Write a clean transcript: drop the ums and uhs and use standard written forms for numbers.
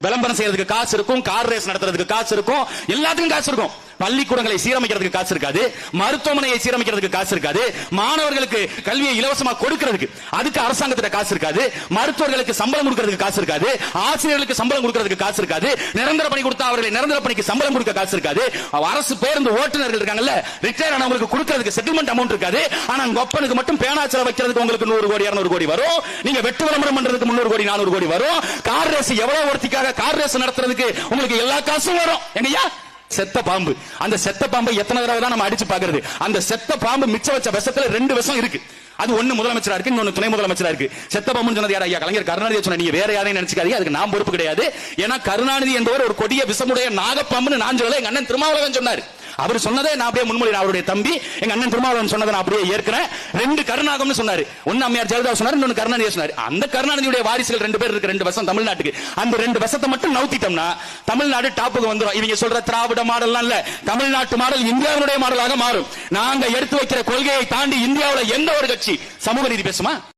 விளம்பரம் செய்யறதுக்கு காசு இருக்கும், கார் ரேஸ் நடத்துறதுக்கு காசு இருக்கும், எல்லாத்துக்கும் காசு இருக்கும். பள்ளிக்கூடங்களை சீரமைக்கிறதுக்கு காசு இருக்காது, மருத்துவமனையை சீரமைக்கிறதுக்கு காசு இருக்காது, மாணவர்களுக்கு கல்வியை இலவசமா கொடுக்கிறதுக்கு அதுக்கு அரசாங்கத்திட்ட காசு இருக்காது, மருத்துவர்களுக்கு சம்பளம் கொடுக்கிறதுக்கு காசு இருக்காது, ஆசிரியர்களுக்கு சம்பளம் கொடுக்கிறதுக்கு காசு இருக்காது, நிரந்தர பணி கொடுத்தா அவர்களை நிரந்தர பணிக்கு சம்பளம் கொடுக்க காசு இருக்காது, அரசு பேருந்து ஓட்டுநர்கள் இருக்காங்கல்ல ரிட்டையர் ஆனவங்களுக்கு கொடுக்கிறதுக்கு செட்டில்மெண்ட் அமௌண்ட் இருக்காது. ஆனா கொப்பனுக்கு மட்டும் பேனாச்சல வைக்கிறதுக்கு உங்களுக்கு 100 கோடி 200 கோடி வரும். நீங்க வெட்டு விளம்பரம் பண்றதுக்கு 300 கோடி 400 கோடி வரும். கார் ரேஸ் எவ்வளவு ஒருத்திக்காக கார் ரேஸ் நடத்துறதுக்கு உங்களுக்கு எல்லா காசும் வரும். எங்கயா செத்த பாம்பு, அந்த செத்த பாம்பை எத்தனை தடவை தான் நம்ம அடிச்சு பாக்குறது? அந்த செத்த பாம்பு மிச்ச வச்ச விஷத்துல 2 விஷம் இருக்கு. அது ஒண்ணு முதலமைச்சரா இருக்கு, இன்னொன்னு துணை முதலமைச்சரா இருக்கு. செத்த பாம்புன்னு சொன்னது யார்? ஐயா கலைஞர் கருணாநிதி சொன்ன. நீங்க வேற யாரையும் நினைச்சுக்காதீங்க, அதுக்கு நான் பொறுப்பு கிடையாது. ஏன்னா கருணாநிதி என்பவர் ஒரு கொடிய விஷமுடைய நாகப்பாம்புன்னு நான் சொல்லல, எங்க அண்ணன் திருமாவளவன் சொன்னார். அவர் சொன்னதை நான் அப்படியே முன்மொழி, அவருடைய தம்பி எங்க அண்ணன் திருமாவளவன் சொன்னதை நான் அப்படியே ஏற்கிறேன். 2 கருணாகம்னு சொன்னாரு, ஒன்னு அம்மையார் ஜெயலலிதா சொன்னாரு, இன்னொன்னு கருணாநிதி சொன்னாரு. அந்த கருணாநிதியுடைய வாரிசுகள் 2 பேர் இருக்கு, 2 வருஷம் தமிழ்நாட்டுக்கு. அந்த 2 வருஷத்தை மட்டும் நவுத்திட்டோம்னா தமிழ்நாடு டாப்புக்கு வந்துடும். இவங்க சொல்ற திராவிட மாடல் இல்ல, தமிழ்நாட்டு மாடல் இந்தியாவுடைய மாடலாக மாறும். நாங்க எடுத்து வைக்கிற கொள்கையை தாண்டி இந்தியாவுல எந்த ஒரு கட்சி சமூக நீதி பேசுமா?